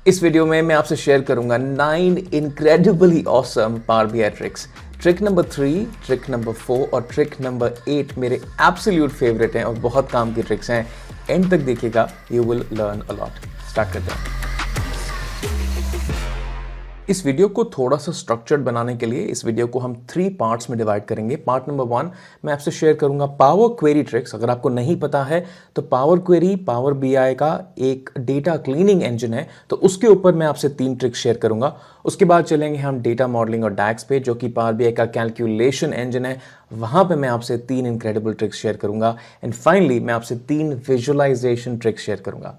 इस वीडियो में मैं आपसे शेयर करूंगा 9 incredibly awesome power BI tricks. Trick number 3, trick number 4 और ट्रिक नंबर 8 मेरे एब्सोल्यूट फेवरेट हैं और बहुत काम की ट्रिक्स हैं। एंड तक देखिएगा, you will learn a lot. Start करते हैं। इस वीडियो को थोड़ा सा स्ट्रक्चर्ड बनाने के लिए इस वीडियो को हम 3 पार्ट्स में डिवाइड करेंगे। पार्ट नंबर 1 मैं आपसे शेयर करूंगा पावर क्वेरी ट्रिक्स। अगर आपको नहीं पता है तो पावर क्वेरी पावर बीआई का एक डेटा क्लीनिंग इंजन है, तो उसके ऊपर मैं आपसे 3 ट्रिक्स शेयर करूंगा। उसके बाद चलेंगे हम डेटा मॉडलिंग और डैक्स पे, जो कि पावर बीआई का कैलकुलेशन इंजन है। वहां पे मैं आपसे 3 इनक्रेडिबल ट्रिक्स शेयर करूंगा। एंड फाइनली मैं आपसे 3 विजुअलाइजेशन ट्रिक्स शेयर करूंगा।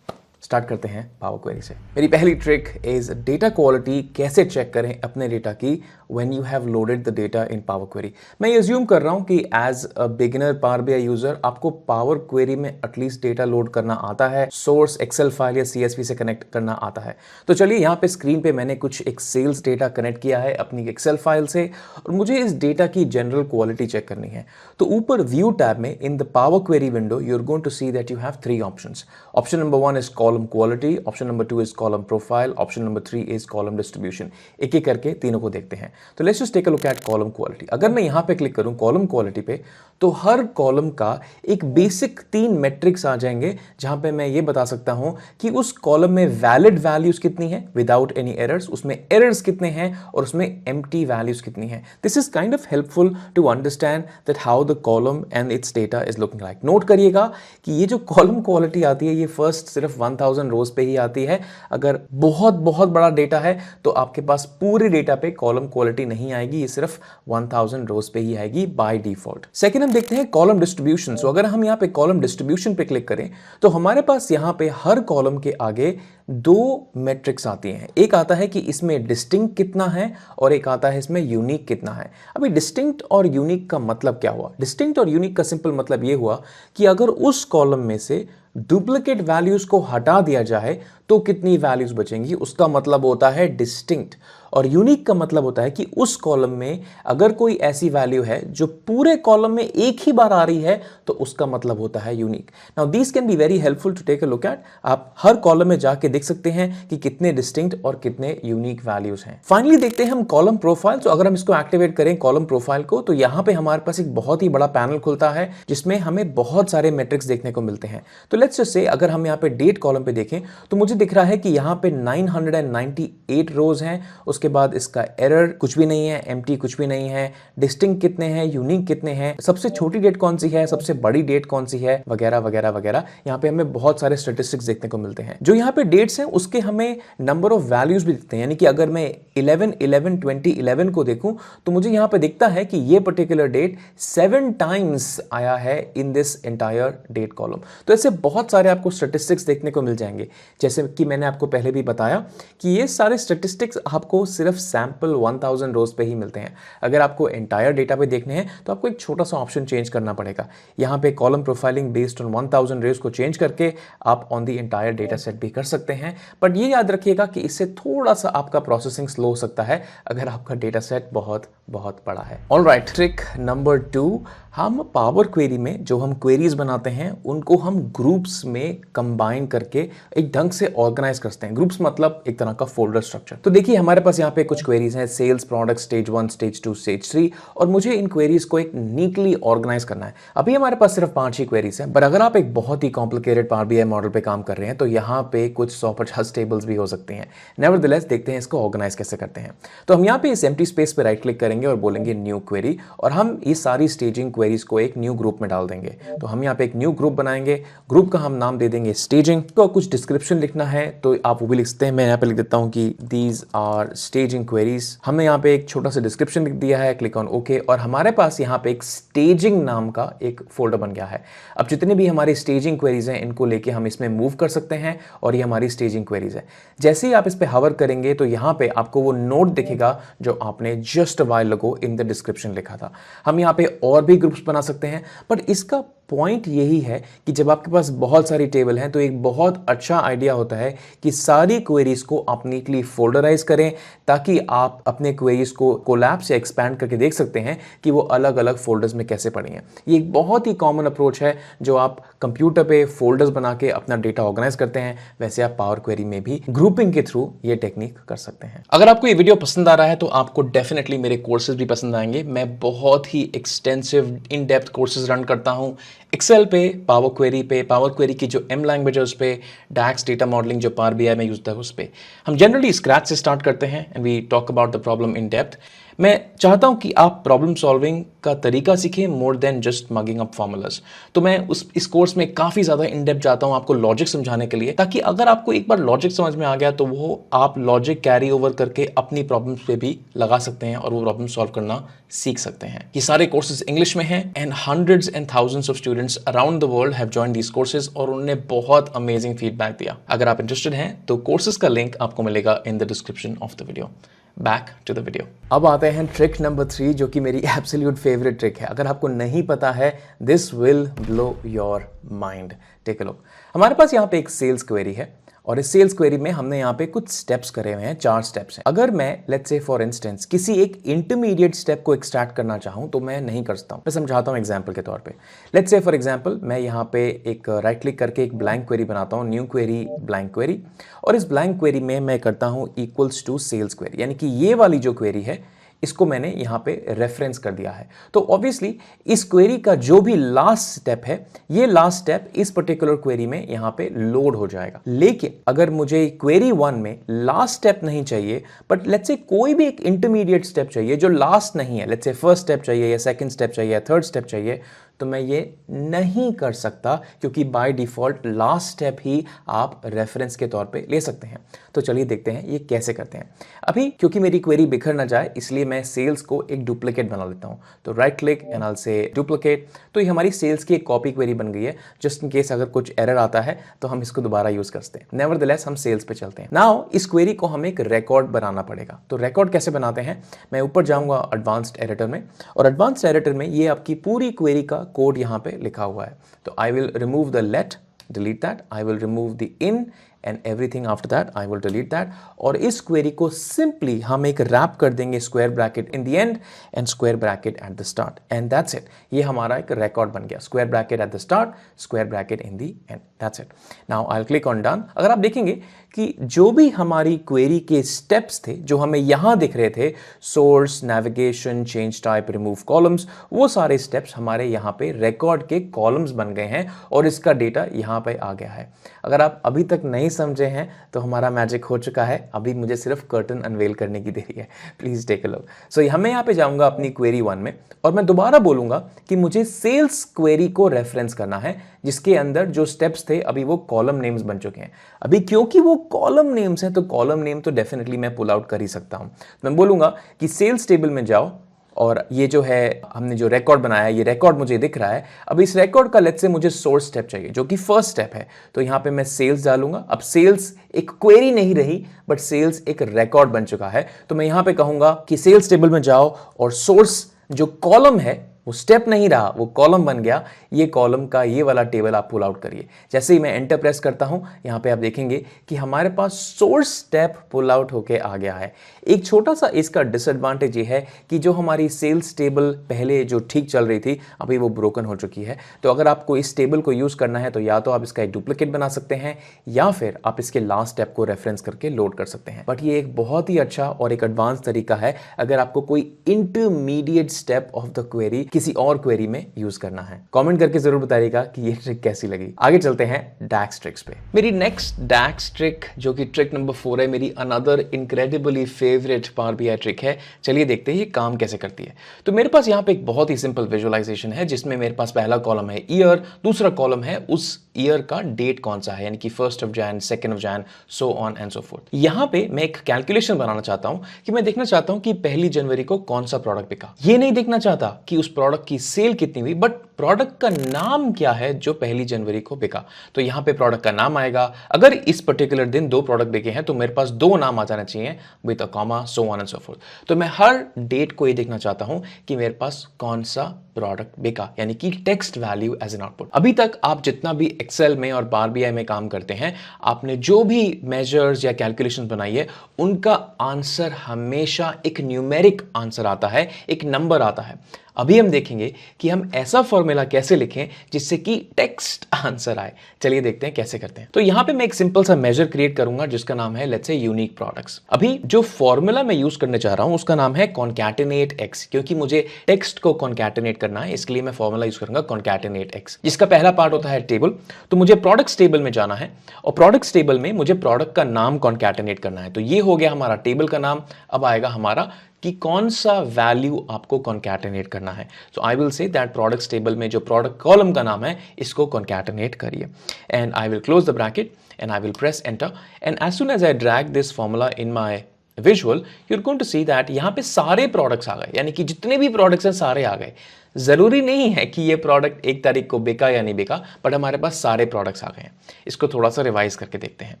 स्टार्ट करते हैं पावर क्वेरी से। मेरी पहली ट्रिक इज डेटा क्वालिटी कैसे चेक करें अपने डेटा की when you have loaded the data in Power Query. मैं ये अज्यूम कर रहा हूं कि as a beginner Power BI user आपको पावर क्वेरी में एटलीस्ट डेटा लोड करना आता है, सोर्स एक्सेल फाइल या सीएसवी से कनेक्ट करना आता है। तो चलिए यहाँ पे स्क्रीन पे मैंने कुछ एक सेल्स डेटा कनेक्ट किया है अपनी एक्सेल फाइल से और मुझे इस डेटा की जनरल क्वालिटी चेक करनी है। तो ऊपर व्यू टैब में in the Power Query window you are going to see that you have 3 options. Option number 1 is column quality, option number 2 is column profile, option number 3 is column distribution। एक एक करके तीनों को देखते हैं। तो let's just take a look at column quality। अगर मैं यहाँ पे क्लिक करूँ column quality पे, तो हर कॉलम का एक बेसिक 3 मैट्रिक्स आ जाएंगे, जहां पे मैं ये बता सकता हूं कि उस कॉलम में वैलिड वैल्यूज कितनी है विदाउट एनी एरर्स, उसमें एरर्स कितने हैं और उसमें एम्प्टी वैल्यूज कितनी है। This is kind of helpful to understand that how the column and its data is looking like. Note करिएगा कि ये जो कॉलम क्वालिटी आती है ये फर्स्ट सिर्फ 1000 रोज पे ही आती है। अगर बहुत बहुत बड़ा डेटा है तो आपके पास पूरे डेटा पे कॉलम क्वालिटी नहीं आएगी, ये सिर्फ 1000 रोज पे ही आएगी बाय डिफॉल्ट। सेकंड हम देखते हैं कॉलम डिस्ट्रीब्यूशन। सो अगर हम यहाँ पे कॉलम डिस्ट्रीब्यूशन पे क्लिक करें तो हमारे पास यहाँ पे हर कॉलम के आगे 2 मैट्रिक्स आती हैं। एक आता है कि इसमें डिस्टिंक्ट कितना है और एक आता है इसमें यूनिक कितना है। अभी डिस्टिंक्ट और यूनिक का मतलब क्या हुआ? डिस्टिंक्ट और यूनिक का सिंपल मतलब ये हुआ कि अगर उस कॉलम में से डुप्लीकेट वैल्यूज को हटा दिया जाए तो कितनी वैल्यूज बचेंगी, उसका मतलब होता है डिस्टिंक्ट। और यूनिक का मतलब होता है कि उस कॉलम में अगर कोई ऐसी वैल्यू है जो पूरे कॉलम में एक ही बार आ रही है तो उसका मतलब होता है unique. Now these can be very helpful to take a look at. आप हर कॉलम में जाके देख सकते हैं कि कितने डिस्टिंक्ट और कितने यूनिक वैल्यूज हैं। फाइनली देखते हैं हम कॉलम प्रोफाइल। तो अगर हम इसको एक्टिवेट करें कॉलम प्रोफाइल को, तो यहां पे हमारे पास एक बहुत ही बड़ा पैनल खुलता है जिसमें हमें बहुत सारे मैट्रिक्स देखने को मिलते हैं। तो लेट्स जस्ट से अगर हम यहाँ पे डेट कॉलम पे देखें तो मुझे दिख रहा है कि यहाँ पे 998 रोज हैं। उसके बाद इसका एरर कुछ भी नहीं है, एम्प्टी कुछ भी नहीं है, डिस्टिंक्ट कितने हैं, यूनिक कितने हैं, सबसे छोटी डेट कौन सी है, सबसे बड़ी डेट कौन सी है, वगैरह वगैरह वगैरह। यहाँ पे हमें बहुत सारे स्टैटिस्टिक्स देखने को मिलते हैं। जो यहाँ पे डेट्स हैं उसके हमें नंबर ऑफ वैल्यूज भी दिखते हैं। यानी कि अगर मैं 11/11/2011 को देखूं तो मुझे यहाँ पे दिखता है कि ये पर्टिकुलर डेट 7 टाइम्स आया है in this entire date column. तो ऐसे बहुत सारे आपको स्टैटिस्टिक्स देखने को मिल जाएंगे। जैसे कि मैंने आपको पहले भी बताया कि ये सारे स्टैटिस्टिक्स आपको सिर्फ सैंपल 1000 रोज पे ही मिलते हैं। अगर आपको एंटायर डेटा पे देखने हैं तो आपको एक छोटा सा ऑप्शन चेंज करना पड़ेगा। यहाँ पे कॉलम प्रोफाइलिंग बेस्ड ऑन 1000 रोज को चेंज करके आप on the entire data set भी कर सकते हैं। बट ये याद रखिएगा कि इससे थोड़ा सा आपका प्रोसेसिंग स्लो हो सकता है अगर आपका डेटा सेट बहुत बहुत बड़ा है। ऑलराइट, ट्रिक नंबर 2, हम पावर क्वेरी में जो हम क्वेरीज बनाते हैं उनको हम ग्रुप्स में कंबाइन करके एक ढंग से ऑर्गेनाइज करते हैं। ग्रुप्स मतलब एक तरह का फोल्डर स्ट्रक्चर। तो देखिए हमारे पास यहाँ पे कुछ क्वेरीज हैं, sales, product, stage 1, stage 2, stage 3, और मुझे इन क्वेरीज को एक नीटली ऑर्गेनाइज करना है। अभी हमारे पास सिर्फ 5 ही क्वेरीज हैं, पर अगर आप एक बहुत ही कॉम्प्लिकेटेड पावर बीआई मॉडल पे काम कर रहे हैं तो यहाँ पे कुछ 150 टेबल्स भी हो सकते हैं। नेवरदलेस देखते हैं इसको ऑर्गेनाइज कैसे करते हैं। तो हम यहाँ पे इस एम्प्टी स्पेस पे राइट क्लिक करेंगे और बोलेंगे न्यू क्वेरी, और हम ये सारी स्टेजिंग क्वेरीज को एक न्यू ग्रुप में डाल देंगे। तो हम यहाँ पे एक न्यू ग्रुप बनाएंगे। ग्रुप का हम नाम दे देंगे स्टेजिंग। तो कुछ डिस्क्रिप्शन लिखना है तो आप वो भी लिख सकते हैं। मैं यहाँ पे लिख देता हूँ कि दीज आर स्टेजिंग क्वेरीज। हमने यहाँ पे एक छोटा सा डिस्क्रिप्शन लिख दिया है, क्लिक ऑन ओके, और हमारे पास यहाँ पे एक स्टेजिंग नाम का एक फोल्डर बन गया है। अब जितने भी हमारी स्टेजिंग क्वेरीज हैं इनको लेके हम इसमें मूव कर सकते हैं और ये हमारी स्टेजिंग क्वेरीज है। जैसे ही आप इस पे हवर करेंगे तो यहाँ पे आपको वो नोट दिखेगा जो आपने just while ago in the description लिखा था। हम यहाँ पे और भी ग्रुप्स बना सकते हैं, बट इसका पॉइंट यही है कि जब आपके पास बहुत सारी टेबल हैं तो एक बहुत अच्छा आइडिया होता है कि सारी क्वेरीज को आप नीटली फोल्डराइज करें, ताकि आप अपने क्वेरीज को कोलैप्स या एक्सपैंड करके देख सकते हैं कि वो अलग अलग फोल्डर्स में कैसे पड़ी हैं। ये एक बहुत ही कॉमन अप्रोच है जो आप कंप्यूटर पे फोल्डर्स बना के अपना डेटा ऑर्गेनाइज करते हैं, वैसे आप पावर क्वेरी में भी ग्रुपिंग के थ्रू ये टेक्निक कर सकते हैं। अगर आपको ये वीडियो पसंद आ रहा है तो आपको डेफिनेटली मेरे कोर्सेज भी पसंद आएंगे। मैं बहुत ही extensive in depth courses run करता हूं एक्सेल पे, पावर क्वेरी की जो एम लैंग्वेज है उस पे, डैक्स डेटा मॉडलिंग जो पावर बीआई में यूज होता है उस पे। हम जनरली स्क्रैच से स्टार्ट करते हैं and we talk about the problem in depth. मैं चाहता हूं कि आप प्रॉब्लम सॉल्विंग का तरीका सीखें more than just mugging up formulas. तो मैं इस कोर्स में काफ़ी ज़्यादा इन डेप्थ जाता हूं आपको लॉजिक समझाने के लिए, ताकि अगर आपको एक बार लॉजिक समझ में आ गया तो वो आप लॉजिक कैरी ओवर करके अपनी प्रॉब्लम्स पे भी लगा सकते हैं और वो प्रॉब्लम सॉल्व करना सीख सकते हैं। ये सारे कोर्सेज इंग्लिश में हैं and hundreds and thousands of students around the world have joined these courses और उन्होंने बहुत अमेजिंग फीडबैक दिया। अगर आप इंटरेस्टेड हैं तो कोर्सेज का लिंक आपको मिलेगा in the description of the video. Back to the video. अब आते हैं ट्रिक नंबर 3, जो कि मेरी एब्सोल्यूट फेवरेट ट्रिक है। अगर आपको नहीं पता है, this will blow your mind. Take a look. हमारे पास यहाँ पे एक सेल्स क्वेरी है और इस सेल्स क्वेरी में हमने यहाँ पे कुछ स्टेप्स करे हुए हैं, 4 स्टेप्स हैं। अगर मैं लेट्स से फॉर इंस्टेंस किसी एक इंटरमीडिएट स्टेप को एक्सट्रैक्ट करना चाहूँ तो मैं नहीं कर सकता हूँ। मैं समझाता हूँ एग्जांपल के तौर पे। लेट्स से फॉर एग्जांपल मैं यहाँ पे एक राइट क्लिक करके एक ब्लैंक क्वेरी बनाता हूँ, न्यू क्वेरी ब्लैंक क्वेरी, और इस ब्लैंक क्वेरी में मैं करता हूँ इक्वल्स टू सेल्स क्वेरी, यानी कि ये वाली जो क्वेरी है इसको मैंने यहाँ पे रेफरेंस कर दिया है। तो ऑब्वियसली इस क्वेरी का जो भी लास्ट स्टेप है, ये लास्ट स्टेप इस पर्टिकुलर क्वेरी में यहाँ पे लोड हो जाएगा। लेकिन अगर मुझे क्वेरी 1 में लास्ट स्टेप नहीं चाहिए, बट लेट्स से कोई भी एक इंटरमीडिएट स्टेप चाहिए जो लास्ट नहीं है, लेट्स से फर्स्ट स्टेप चाहिए या सेकंड स्टेप चाहिए या थर्ड स्टेप चाहिए, तो मैं ये नहीं कर सकता, क्योंकि बाय डिफॉल्ट लास्ट स्टेप ही आप रेफरेंस के तौर पे ले सकते हैं। तो चलिए देखते हैं ये कैसे करते हैं। अभी क्योंकि मेरी क्वेरी बिखर ना जाए इसलिए मैं सेल्स को एक डुप्लीकेट बना लेता हूं। तो राइट क्लिक एंड आई से डुप्लीकेट। तो ये हमारी सेल्स की एक कॉपी क्वेरी बन गई है। जस्ट इन केस अगर कुछ एरर आता है तो हम इसको दोबारा यूज करते हैं। नेवरदलेस हम सेल्स पे चलते हैं। नाउ इस क्वेरी को हमें एक रिकॉर्ड बनाना पड़ेगा। तो रिकॉर्ड कैसे बनाते हैं, मैं ऊपर जाऊंगा एडवांस्ड एडिटर में, और एडवांस्ड एडिटर में ये आपकी पूरी क्वेरी का कोड यहाँ पे लिखा हुआ है। तो I will remove the let, delete that, I will remove the in and everything after that I will delete that, और इस क्वेरी को सिंपली हम एक रैप कर देंगे square bracket in the end and square bracket at the start, and that's it. ये हमारा एक रिकॉर्ड बन गया, square bracket at the start, square bracket in the end, that's it. Now I will click on done. अगर आप देखेंगे कि जो भी हमारी क्वेरी के स्टेप्स थे जो हमें यहां दिख रहे थे, source, navigation, change type, remove columns, वो सारे स्टेप्स हमारे यहां पे रिकॉर्ड के कॉलम्स बन गए हैं और इसका डेटा यहां पे आ गया है। अगर आप अभी तक नहीं समझे हैं तो हमारा मैजिक हो चुका है, अभी मुझे सिर्फ कर्टन अनवेल करने की देरी है। Please take a look. So हमें यहाँ पे जाऊंगा अपनी क्वेरी 1 में और मैं दोबारा बोलूंगा कि मुझे सेल्स क्वेरी को रेफरेंस करना है, जिसके अंदर जो स्टेप्स थे अभी वो कॉलम नेम्स बन चुके हैं। अभी क्योंकि वो कॉलम नेम्स हैं तो कॉलम नेम तो डेफिनेटली मैं पुल आउट कर ही सकता हूं। मैं बोलूंगा कि सेल्स टेबल में जाओ और ये जो है हमने जो रिकॉर्ड बनाया है, ये रिकॉर्ड मुझे दिख रहा है। अब इस रिकॉर्ड का लेट्स से मुझे सोर्स स्टेप चाहिए जो कि फर्स्ट स्टेप है, तो यहां पे मैं सेल्स डालूंगा। अब सेल्स एक क्वेरी नहीं रही बट सेल्स एक रिकॉर्ड बन चुका है, तो मैं यहां पे कहूंगा कि सेल्स टेबल में जाओ और सोर्स जो कॉलम है वो स्टेप नहीं रहा, वो कॉलम बन गया। ये कॉलम का ये वाला टेबल आप पुल आउट करिए। जैसे ही मैं एंटर प्रेस करता हूं यहां पे आप देखेंगे कि हमारे पास सोर्स स्टेप पुल आउट होके आ गया है। एक छोटा सा इसका डिसएडवांटेज ये है कि जो हमारी सेल्स टेबल पहले जो ठीक चल रही थी अभी वो ब्रोकन हो चुकी है। तो अगर आपको इस टेबल को यूज करना है तो या तो आप इसका एक डुप्लीकेट बना सकते हैं या फिर आप इसके लास्ट स्टेप को रेफरेंस करके लोड कर सकते हैं। बट ये एक बहुत ही अच्छा और एक एडवांस तरीका है अगर आपको कोई intermediate step of the query किसी और क्वेरी में यूज करना है। कमेंट करके जरूर बताइएगा कि ये ट्रिक कैसी लगी। आगे चलते हैं डैक्स ट्रिक्स पे। मेरी नेक्स्ट डैक्स ट्रिक जो कि ट्रिक नंबर 4 है, मेरी another incredibly favourite power BI trick है। चलिए देखते हैं ये काम कैसे करती है। तो मेरे पास यहाँ पे एक बहुत ही सिंपल विजुअलाइजेशन है जिसमें मेरे पास पहला कॉलम है ईयर, दूसरा कॉलम है उस ईयर का डेट कौन सा है, यानी कि 1 जन, 2 जन, so on and so fourth. यहां पे मैं एक कैलकुलेशन बनाना चाहता हूं कि मैं देखना चाहता हूं कि 1 जनवरी को कौन सा प्रोडक्ट बिका। ये नहीं देखना चाहता कि उस प्रोडक्ट की सेल कितनी हुई, बट प्रोडक्ट का नाम क्या है जो 1 जनवरी को बिका। तो यहां पे प्रोडक्ट का नाम आएगा। अगर इस पर्टिकुलर दिन 2 प्रोडक्ट बिके हैं तो मेरे पास 2 नाम आ जाना चाहिए with a comma, so on and so fourth. तो मैं हर डेट को ये देखना चाहता हूं कि मेरे पास कौन सा प्रोडक्ट बिका, यानी कि text value as an output. अभी तक आप जितना भी एक्सेल में और पावर बीआई में काम करते हैं, आपने जो भी मेजर्स या कैलकुलेशन बनाई है, उनका आंसर हमेशा एक न्यूमेरिक आंसर आता है, एक नंबर आता है। अभी हम देखेंगे कि हम ऐसा फॉर्मूला कैसे लिखें जिससे कि टेक्स्ट आंसर आए। चलिए देखते हैं कैसे करते हैं। तो यहां पे मैं एक सिंपल सा मेजर क्रिएट करूंगा जिसका नाम है लेट्स से यूनिक प्रोडक्ट्स। अभी जो फॉर्मूला मैं यूज करने जा रहा हूं उसका नाम है कॉन्कैटिनेट एक्स, क्योंकि मुझे टेक्स्ट को कॉन्कैटिनेट करना है, इसके लिए मैं फॉर्मूला यूज करूंगा कॉन्कैटिनेट एक्स, जिसका पहला पार्ट होता है टेबल। तो मुझे प्रोडक्ट्स टेबल में जाना है और प्रोडक्ट्स टेबल में मुझे प्रोडक्ट का नाम कॉन्कैटिनेट करना है। तो ये हो गया हमारा टेबल का नाम। अब आएगा हमारा कि कौन सा वैल्यू आपको कॉन्कैटिनेट करना है। So I will say that products table में जो प्रोडक्ट कॉलम का नाम है इसको कॉन्कैटिनेट करिए, and I will close the bracket and I will press enter, and as soon as I drag this formula in my visual, you are going to see that यहां पे सारे products आ गए, यानी कि जितने भी प्रोडक्ट्स हैं सारे आ गए। जरूरी नहीं है कि ये प्रोडक्ट 1 तारीख को बिका या नहीं बिका, बट हमारे पास सारे प्रोडक्ट्स आ गए हैं। इसको थोड़ा सा रिवाइज करके देखते हैं।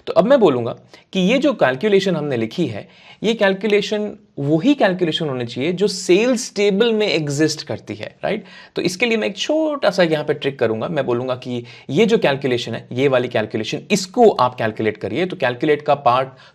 तो अब मैं बोलूंगा कि ये जो कैलकुलेशन हमने लिखी है, ये कैलकुलेशन वही कैलकुलेशन होनी चाहिए जो सेल्स टेबल में एग्जिस्ट करती है, राइट। तो इसके लिए मैं एक छोटा सा यहां पे ट्रिक करूंगा। मैं बोलूंगा कि ये जो कैलकुलेशन है, ये वाली कैलकुलेशन, इसको आप कैलकुलेट करिए। तो कैलकुलेट का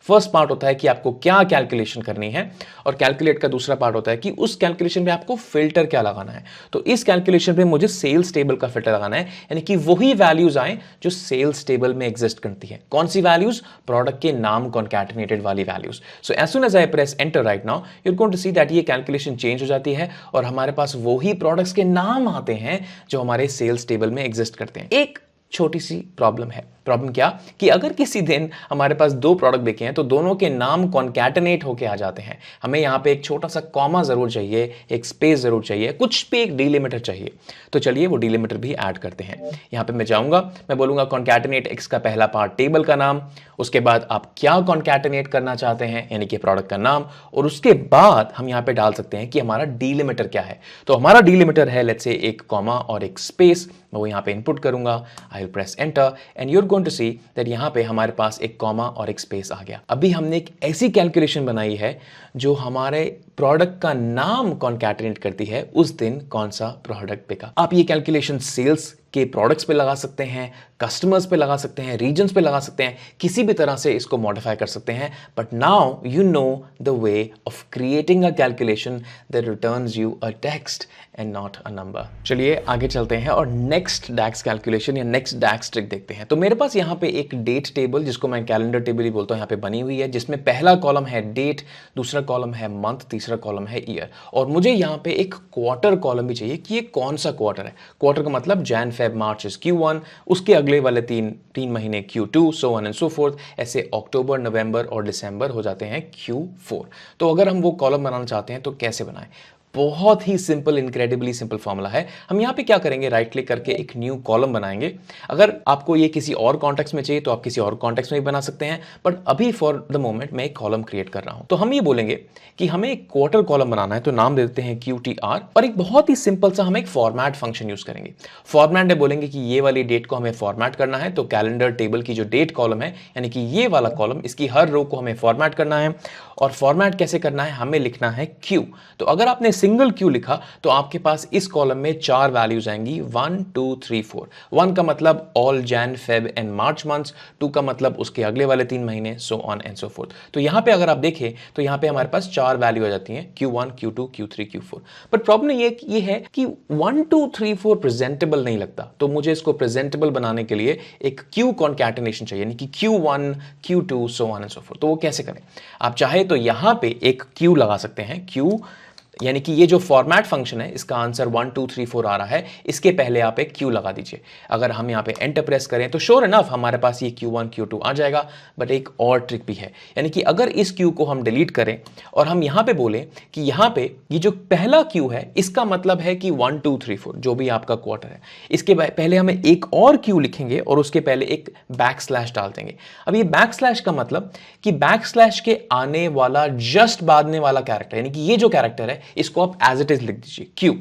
फर्स्ट पार्ट होता है कि आपको क्या कैलकुलेशन करनी है, और कैलकुलेट का दूसरा पार्ट होता है कि उस कैलकुलेशन में आपको फिल्टर क्या लगाना है। तो इस कैलकुलेशन पे मुझे सेल्स टेबल का फिल्टर लगाना है, यानी कि वही वैल्यूज आए जो सेल्स टेबल में एग्जिस्ट करती है। कौन सी वैल्यूज? प्रोडक्ट के नाम कॉन्कैटिनेटेड वाली values. So as soon as I press enter right now, you are going to see that ये कैलकुलेशन चेंज हो जाती है और हमारे पास वही प्रोडक्ट्स के नाम आते हैं जो हमारे सेल्स टेबल में एग्जिस्ट करते हैं। एक छोटी सी प्रॉब्लम है। प्रॉब्लम क्या? कि अगर किसी दिन हमारे पास 2 प्रोडक्ट बिके हैं तो दोनों के नाम कॉन्कैटिनेट होके आ जाते हैं। हमें यहां पे एक छोटा सा कॉमा जरूर चाहिए, एक स्पेस जरूर चाहिए, कुछ भी एक डिलिमिटर चाहिए। तो चलिए वो डिलिमिटर भी ऐड करते हैं। यहां पे मैं जाऊंगा, मैं बोलूंगा कॉन्कैटिनेट एक्स का पहला पार्ट टेबल का नाम, उसके बाद आप क्या कॉन्कैटिनेट करना चाहते हैं यानी कि प्रोडक्ट का नाम, और उसके बाद हम यहां पे डाल सकते हैं कि हमारा डिलिमिटर क्या है। तो हमारा डिलिमिटर है लेट्स से एक कॉमा और एक स्पेस। मैं वो यहां पे इनपुट करूंगा, I will press enter, and you are going to see that यहां पे हमारे पास एक कॉमा और एक स्पेस आ गया। अभी हमने एक ऐसी कैलकुलेशन बनाई है जो हमारे प्रोडक्ट का नाम कॉन्कैटिनेट करती है उस दिन कौन सा प्रोडक्ट बिका। आप ये कैलकुलेशन सेल्स के प्रोडक्ट्स पे लगा सकते हैं, कस्टमर्स पे लगा सकते हैं, रीजन्स पे लगा सकते हैं, किसी भी तरह से इसको मॉडिफाई कर सकते हैं। But now you know the way of creating a calculation that returns you a text and not a number. चलिए आगे चलते हैं और नेक्स्ट डैक्स कैलकुलेशन या नेक्स्ट डैक्स ट्रिक देखते हैं। तो मेरे पास यहाँ पे एक डेट टेबल, जिसको मैं कैलेंडर टेबल ही बोलता हूँ, यहाँ पे बनी हुई है, जिसमें पहला कॉलम है डेट, दूसरा कॉलम है मंथ, तीसरा कॉलम है ईयर, और मुझे यहाँ पे एक क्वार्टर कॉलम भी चाहिए कि ये कौन सा क्वार्टर है। क्वार्टर का मतलब Jan Feb March is Q1, उसके अगले वाले तीन महीने Q2, so on and so fourth, ऐसे अक्टूबर, नवंबर और दिसंबर हो जाते हैं Q4। तो अगर हम वो कॉलम बनाना चाहते हैं तो कैसे बनाएं? बहुत ही सिंपल, इनक्रेडिबली सिंपल फॉर्मूला है। हम यहां पे क्या करेंगे, राइट क्लिक करके एक न्यू कॉलम बनाएंगे। अगर आपको ये किसी और कॉन्टेक्स्ट में चाहिए तो आप किसी और कॉन्टेक्स्ट में भी बना सकते हैं, बट अभी फॉर द मोमेंट मैं एक कॉलम क्रिएट कर रहा हूं। तो हम ये बोलेंगे कि हमें एक क्वार्टर कॉलम बनाना है, तो नाम दे देते हैं QTR, और एक बहुत ही सिंपल सा हम एक फॉर्मेट फंक्शन यूज करेंगे। फॉर्मेट में बोलेंगे कि ये वाली डेट को हमें फॉर्मेट करना है, तो कैलेंडर टेबल की जो डेट कॉलम है, यानी कि ये वाला कॉलम, इसकी हर रो को हमें फॉर्मेट करना है। और फॉर्मेट कैसे करना है, हमें लिखना है Q। तो अगर आपने सिंगल Q लिखा तो आपके पास इस कॉलम में 4 वैल्यूज आएंगी, 1 2 3 4। 1 का मतलब all Jan Feb and March months, 2 का मतलब उसके अगले वाले 3 महीने, so on and so fourth. तो यहां पे अगर आप देखें तो यहां पे हमारे पास 4 वैल्यू आ जाती हैं, Q1 Q2 Q3 Q4। But problem ये है कि 1 2 3 4 प्रेजेंटेबल नहीं लगता, तो मुझे इसको प्रेजेंटेबल बनाने के लिए एक Q कॉन्कैटिनेशन चाहिए, यानी कि Q1 Q2 so on and so fourth. तो वो कैसे करें? आप चाहे तो यहां पे एक Q लगा सकते हैं, Q यानी कि ये जो फॉर्मेट फंक्शन है इसका आंसर 1 2 3 4 आ रहा है, इसके पहले आप एक Q लगा दीजिए। अगर हम यहाँ पे एंटर प्रेस करें तो श्योर इनफ हमारे पास ये Q1 Q2 आ जाएगा। बट एक और ट्रिक भी है, यानी कि अगर इस Q को हम डिलीट करें और हम यहाँ पे बोलें कि यहाँ पे ये जो पहला Q है इसका मतलब है कि 1 2 3 4 जो भी आपका क्वार्टर है, इसके पहले हमें एक और Q लिखेंगे और उसके पहले एक बैक स्लैश डाल देंगे। अब ये बैक स्लैश का मतलब कि बैक स्लैश के आने वाला जस्ट बाद में वाला कैरेक्टर, यानी कि ये जो कैरेक्टर है इसको आप एज इट इज लिख दीजिए Q।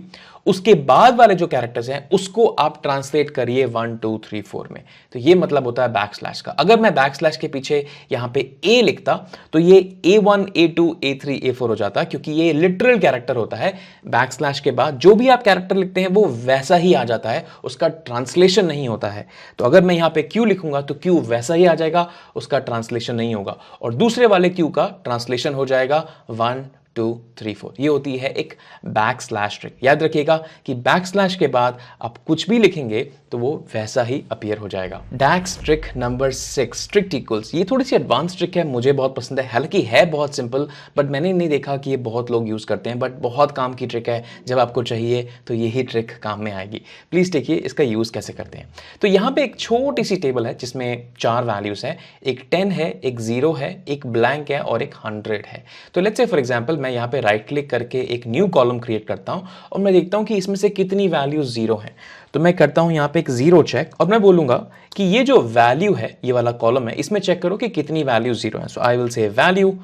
उसके बाद वाले जो कैरेक्टर्स हैं उसको आप ट्रांसलेट करिए 1 2 3 4 में। तो ये मतलब होता है बैकस्लैश का। अगर मैं बैकस्लैश के पीछे यहां पे ए लिखता तो ये A1 A2 A3 A4 हो जाता, क्योंकि ये लिटरल कैरेक्टर होता है। बैकस्लैश के बाद जो भी आप कैरेक्टर लिखते हैं वो वैसा ही आ जाता है, उसका ट्रांसलेशन नहीं होता है। तो अगर मैं यहां पे Q लिखूंगा तो Q वैसा ही आ जाएगा, उसका ट्रांसलेशन नहीं होगा, और दूसरे वाले Q का ट्रांसलेशन हो जाएगा 1 2 3 4। ये होती है एक बैकस्लैश ट्रिक। याद रखिएगा कि बैकस्लैश के बाद आप कुछ भी लिखेंगे तो वो वैसा ही अपीयर हो जाएगा। डैक्स ट्रिक नंबर 6, स्ट्रिक्ट इक्वल्स। ये थोड़ी सी एडवांस ट्रिक है, मुझे बहुत पसंद है। हालांकि है बहुत सिंपल, बट मैंने नहीं देखा कि ये बहुत लोग यूज करते हैं, बट बहुत काम की ट्रिक है। जब आपको चाहिए तो यही ट्रिक काम में आएगी। प्लीज देखिए इसका यूज कैसे करते हैं। तो यहाँ पे एक छोटी सी टेबल है जिसमें 4 वैल्यूज है, एक 10 है, एक 0 है, एक ब्लैंक है और एक 100 है। तो लेट्स से फॉर एग्जांपल मैं यहाँ पे राइट क्लिक करके एक न्यू कॉलम क्रिएट करता हूँ और मैं देखता हूँ कि इसमें से कितनी वैल्यूज 0 हैं। तो मैं करता हूं यहां पे एक 0 चेक, और मैं बोलूंगा कि ये जो वैल्यू है, ये वाला कॉलम है, इसमें चेक करो कि कितनी वैल्यू 0 है। So I will say value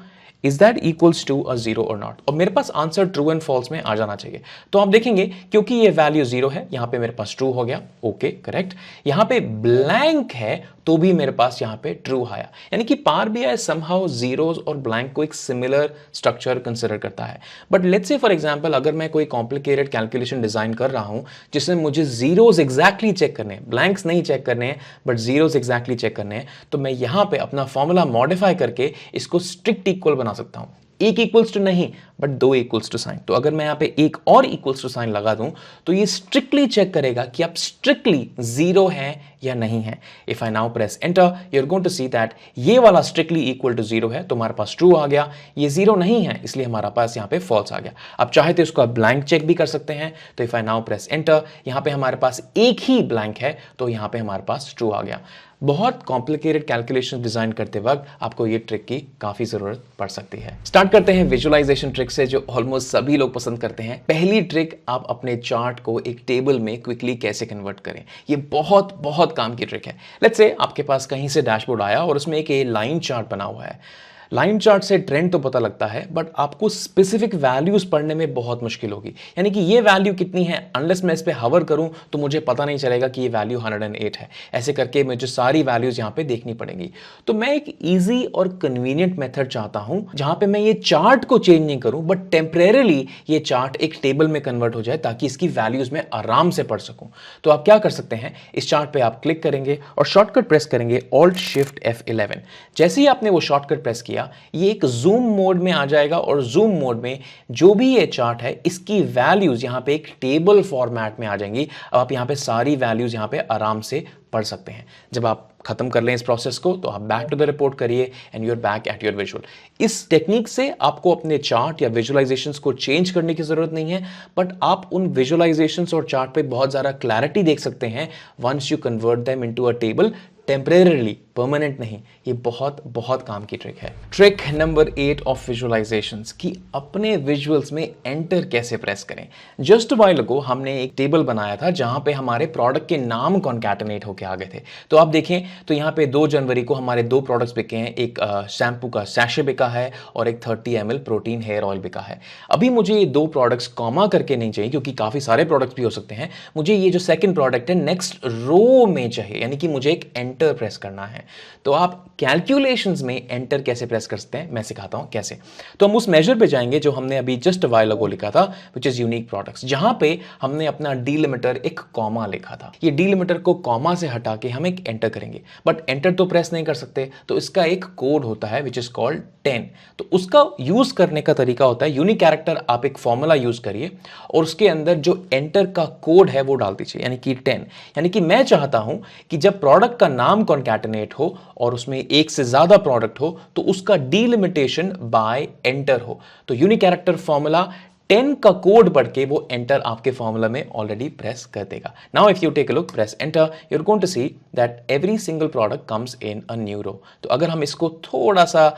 is that equals to a 0 और नॉट, और मेरे पास आंसर ट्रू एंड फॉल्स में आ जाना चाहिए। तो आप देखेंगे क्योंकि ये वैल्यू 0 है, यहां पे मेरे पास ट्रू हो गया, ओके करेक्ट। यहां पे ब्लैंक है तो भी मेरे पास यहां पे ट्रू आया, यानी कि पावर बीआई समहाउ जीरोस और ब्लैंक को एक सिमिलर स्ट्रक्चर कंसीडर करता है। But let's say for example अगर मैं कोई कॉम्प्लिकेटेड कैलकुलेशन डिजाइन कर रहा हूं जिसमें मुझे जीरोस एग्जैक्टली चेक करने हैं, ब्लैंक्स नहीं चेक करने हैं बट जीरोस एग्जैक्टली चेक करने हैं, तो मैं यहां पे अपना फॉर्मूला मॉडिफाई करके इसको स्ट्रिक्ट इक्वल बना सकता हूं। एक इक्वल्स टू नहीं बट 2 इक्वल्स टू साइन। तो अगर मैं यहां पे एक और इक्वल्स टू साइन लगा दूं तो ये स्ट्रिक्टली चेक करेगा कि आप स्ट्रिक्टली 0 हैं या नहीं है। If I now press enter you are going to see that ये वाला स्ट्रिक्टली इक्वल टू 0 है तो हमारे पास ट्रू आ गया, ये 0 नहीं है इसलिए हमारे पास यहां पे फॉल्स आ गया। आप चाहे तो इसको आप ब्लैंक चेक भी कर सकते हैं। तो if I now press enter, यहां पे हमारे पास एक ही ब्लैंक है तो यहां पे हमारे पास ट्रू आ गया। बहुत कॉम्प्लिकेटेड कैलकुलेशन डिजाइन करते वक्त आपको ये ट्रिक की काफी जरूरत पड़ सकती है। स्टार्ट करते हैं विजुअलाइजेशन ट्रिक से, जो ऑलमोस्ट सभी लोग पसंद करते हैं। पहली ट्रिक, आप अपने चार्ट को एक टेबल में क्विकली कैसे कन्वर्ट करें। ये बहुत बहुत काम की ट्रिक है। लेट्स से आपके पास कहीं से डैशबोर्ड आया और उसमें एक लाइन चार्ट बना हुआ है। लाइन चार्ट से ट्रेंड तो पता लगता है बट आपको स्पेसिफिक वैल्यूज पढ़ने में बहुत मुश्किल होगी, यानी कि ये वैल्यू कितनी है, अनलेस मैं इस पे हवर करूं तो मुझे पता नहीं चलेगा कि ये वैल्यू 108 है। ऐसे करके मुझे सारी वैल्यूज यहां पे देखनी पड़ेंगी। तो मैं एक इजी और कन्वीनियंट मेथड चाहता हूं जहां पे मैं ये चार्ट को चेंज नहीं करूं बट टेम्परेरली ये चार्ट एक टेबल में कन्वर्ट हो जाए ताकि इसकी वैल्यूज में आराम से पढ़ सकूं। तो आप क्या कर सकते हैं, इस चार्ट पे आप क्लिक करेंगे और शॉर्टकट प्रेस करेंगे Alt Shift F11। जैसे ही आपने वो शॉर्टकट प्रेस किया ये एक जूम मोड में आ जाएगा, और जूम मोड में जो भी ये चार्ट है इसकी वैल्यूज यहां पे एक टेबल फॉर्मेट में आ जाएंगी। अब आप यहां पे सारी वैल्यूज यहां पे आराम से पढ़ सकते हैं। जब आप खत्म कर लें इस प्रोसेस को तो आप बैक टू द रिपोर्ट करिए and you are back at your visual. इस टेक्निक से आपको अपने चार्ट या विजुअलाइजेशंस को चेंज करने की जरूरत नहीं है, बट आप उन विजुअलाइजेशंस और चार्ट पे बहुत ज्यादा क्लैरिटी देख सकते हैं once you convert them into a table, temporarily, permanent नहीं। ये बहुत बहुत काम की ट्रिक है। ट्रिक नंबर 8 ऑफ विजुअलाइजेशंस, कि अपने विजुअल्स में एंटर कैसे प्रेस करें। जस्ट व्हाइल अगो हमने एक टेबल बनाया था जहां पे हमारे प्रोडक्ट के नाम कॉन्कैटिनेट होके आ गए थे। तो आप देखें तो यहाँ पे 2 जनवरी को हमारे 2 प्रोडक्ट्स बिके हैं, एक शैम्पू का सैशे बिका है और एक 30 ml प्रोटीन हेयर ऑयल बिका है। अभी मुझे ये 2 प्रोडक्ट्स कॉमा करके नहीं चाहिए क्योंकि काफी सारे प्रोडक्ट्स भी हो सकते हैं। मुझे ये जो सेकंड प्रोडक्ट है नेक्स्ट रो में चाहिए, यानी कि मुझे एक एंटर प्रेस करना है। तो आप कैलकुलेशंस में एंटर कैसे प्रेस कर सकते हैं, मैं सिखाता हूं कैसे। तो हम उस मेजर पे जाएंगे जो हमने अभी जस्ट व्हाइल अगो लिखा था, विच इज यूनिक प्रोडक्ट्स, जहां पे हमने अपना डीलिमिटर एक कॉमा लिखा था। ये डीलिमिटर को कॉमा से हटा के हम एक एंटर करेंगे, बट एंटर तो प्रेस नहीं कर सकते, तो इसका एक कोड होता है विच इज कॉल्ड 10। तो उसका यूज करने का तरीका होता है यूनिक कैरेक्टर, आप एक फॉर्मूला यूज करिए और उसके अंदर जो एंटर का कोड है वो डाल दीजिए, यानी कि 10। यानी कि मैं चाहता हूं कि जब प्रोडक्ट का नाम कॉन्कैटिनेट हो और उसमें एक से ज्यादा प्रोडक्ट हो तो उसका डीलिमिटेशन बाय एंटर हो। तो यूनिक कैरेक्टर फॉर्मूला 10 का कोड बढ़ के वो एंटर आपके फॉर्मूला में ऑलरेडी प्रेस कर देगा। Now if you take a look, press enter, you are going to see that every single product comes in a new row. तो अगर हम इसको थोड़ा सा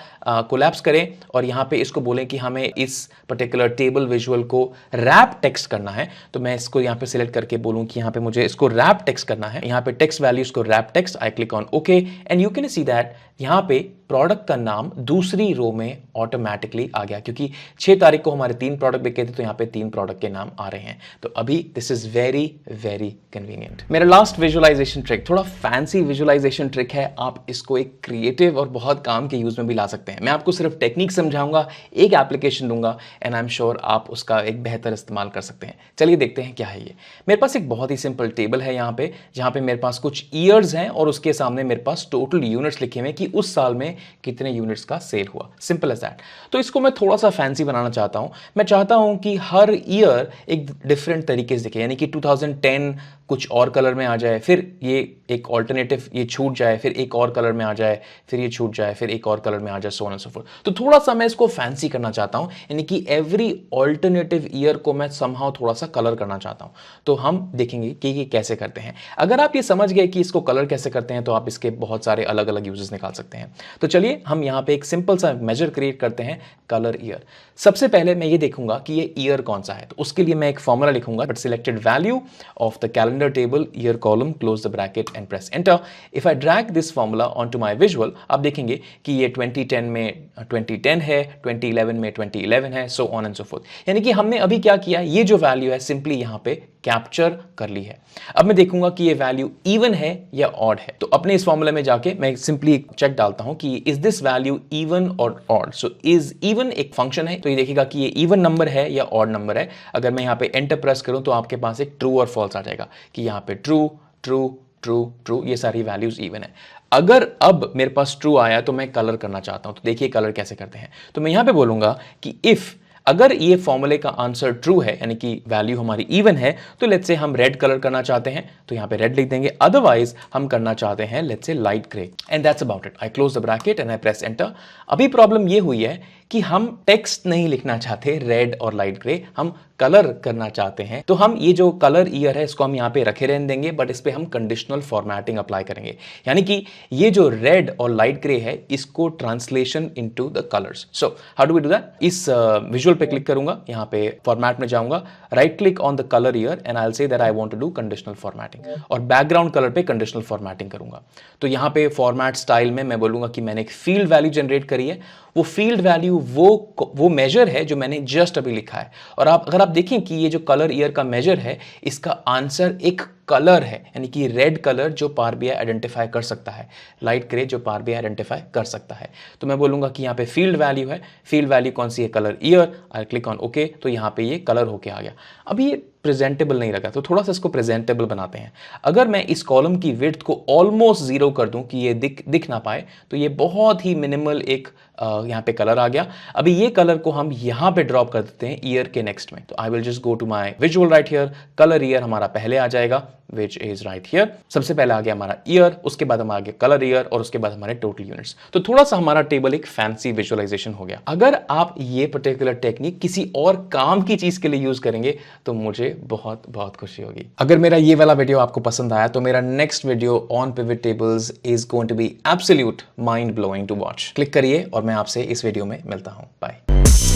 कोलैप्स करें और यहां पे इसको बोलें कि हमें इस पर्टिकुलर टेबल विजुअल को रैप टेक्स्ट करना है, तो मैं इसको यहां पे सिलेक्ट करके बोलूं कि यहां पे मुझे इसको रैप टेक्स्ट करना है। यहां पे टेक्स्ट वैल्यूज को wrap text, I click on okay and you can see that यहां पे प्रोडक्ट का नाम दूसरी रो में ऑटोमेटिकली आ गया, क्योंकि 6 तारीख को हमारे 3 प्रोडक्ट बिके थे तो यहाँ पे 3 प्रोडक्ट के नाम आ रहे हैं। तो अभी this is very very convenient. मेरा लास्ट विजुअलाइजेशन ट्रिक थोड़ा फैंसी विजुअलाइजेशन ट्रिक है। आप इसको एक क्रिएटिव और बहुत काम के यूज में भी ला सकते हैं। मैं आपको सिर्फ टेक्निक समझाऊंगा, एक एप्लीकेशन दूंगा एंड आई एम श्योर आप उसका एक बेहतर इस्तेमाल कर सकते हैं। चलिए देखते हैं क्या है ये। मेरे पास एक बहुत ही सिंपल टेबल है यहाँ पे, जहाँ पे मेरे पास कुछ ईयर्स हैं और उसके सामने मेरे पास टोटल यूनिट्स लिखे हुए हैं कि उस साल में कितने यूनिट्स का सेल हुआ। Simple as that. तो इसको मैं थोड़ा सा फैंसी बनाना चाहता हूं। मैं चाहता हूं कि हर ईयर एक डिफरेंट तरीके से दिखे, यानी कि 2010 कुछ और कलर में आ जाए, फिर ये एक ऑल्टरनेटिव ये छूट जाए, फिर एक और कलर में आ जाए, फिर ये छूट जाए, फिर एक और कलर में आ जाए, so on and so fourth. तो थोड़ा सा मैं इसको फैंसी करना चाहता हूं, यानी कि एवरी ऑल्टरनेटिव ईयर को मैं समहाउ थोड़ा सा कलर करना चाहता हूं। तो हम देखेंगे कि ये कैसे करते हैं। अगर आप ये समझ गए कि इसको कलर कैसे करते हैं तो आप इसके बहुत सारे अलग अलग यूजेस निकाल सकते हैं। तो चलिए हम यहाँ पे एक सिंपल सा मेजर क्रिएट करते हैं, कलर ईयर। सबसे पहले मैं ये देखूंगा कि ये ईयर कौन सा है। तो उसके लिए मैं एक फॉर्मूला लिखूंगा, but selected value of the calendar table year column, close the bracket and press enter. If I drag this formula onto my visual, आप देखेंगे कि ये 2010 में 2010 है, 2011 में 2011 है, so on and so fourth. यानी कि हमने अभी क्या किया, ये जो वैल्यू है सिंपली यहाँ पे कैप्चर कर ली है। अब मैं देखूंगा कि ये वैल्यू इवन है या ऑड है। तो अपने इस फॉर्मूले में जाके मैं सिंपली चेक डालता हूं कि इज दिस वैल्यू इवन और ऑड। सो इज इवन एक फंक्शन है, तो ये देखिएगा कि ये इवन नंबर है या ऑड नंबर है। अगर मैं यहाँ पे एंटर प्रेस करूं तो आपके पास एक ट्रू और फॉल्स आ जाएगा कि यहाँ पे ट्रू ट्रू ट्रू ट्रू, ये सारी वैल्यूज इवन है। अगर अब मेरे पास ट्रू आया तो मैं कलर करना चाहता हूं। तो देखिए कलर कैसे करते हैं। तो मैं यहां पे बोलूंगा कि इफ अगर ये फॉर्मूले का आंसर ट्रू है, यानी कि वैल्यू हमारी इवन है, तो लेट्स से हम रेड कलर करना चाहते हैं तो यहां पे रेड लिख देंगे। अदरवाइज हम करना चाहते हैं let's say light grey, and that's about it. I close the bracket and I press enter. अभी प्रॉब्लम ये हुई है कि हम टेक्स्ट नहीं लिखना चाहते रेड और लाइट ग्रे, हम कलर करना चाहते हैं। तो हम ये जो कलर ईयर है इसको हम यहाँ पे रखे रहने देंगे, बट इस पे हम कंडीशनल फॉर्मेटिंग अप्लाई करेंगे। यानी कि ये जो रेड और लाइट ग्रे है इसको translation into the colours. So how do we do that? इस विजुअल पे क्लिक करूंगा, यहाँ पे फॉर्मेट में जाऊंगा, right click on the colour year and I will say that I want to do conditional formatting, और बैकग्राउंड कलर पे conditional formatting करूंगा। तो यहाँ पे फॉर्मेट स्टाइल में मैं बोलूंगा कि मैंने एक फील्ड वैल्यू जनरेट करी है। वो फील्ड वैल्यू वो मेजर है जो मैंने जस्ट अभी लिखा है। और अगर आप देखें कि ये जो कलर ईयर का मेजर है इसका आंसर एक कलर है, यानी कि रेड कलर जो पावर बीआई आइडेंटिफाई कर सकता है, लाइट ग्रे जो पावर बीआई आइडेंटिफाई कर सकता है। तो मैं बोलूंगा कि यहाँ पे फील्ड वैल्यू है, फील्ड वैल्यू कौन सी है, colour year. I click on okay, तो यहाँ पे ये कलर होके आ गया। अभी ये प्रेजेंटेबल नहीं लगा, तो थोड़ा सा इसको प्रेजेंटेबल बनाते हैं। अगर मैं इस कॉलम की विड्थ को ऑलमोस्ट जीरो कर दूं कि ये दिख ना पाए, तो ये बहुत ही मिनिमल एक यहाँ पे कलर आ गया। अभी ये कलर को हम यहाँ पे ड्रॉप कर देते हैं ईयर के नेक्स्ट में। तो I will just go to my visual right here, colour year हमारा पहले आ जाएगा which is right here। सबसे पहले आ गया हमारा ईयर, उसके बाद हमारा आ गया कलर ईयर, और उसके बाद हमारे टोटल यूनिट्स। तो थोड़ा सा हमारा टेबल एक फैंसी विजुअलाइजेशन हो गया। अगर आप ये पर्टिकुलर टेक्निक किसी और काम की चीज के लिए यूज करेंगे तो मुझे बहुत बहुत खुशी होगी। अगर मेरा ये वाला वीडियो आपको पसंद आया तो मेरा next video on pivot tables is going to be absolute mind blowing to watch. Click करिए और मैं आपसे इस वीडियो में मिलता हूं। बाय।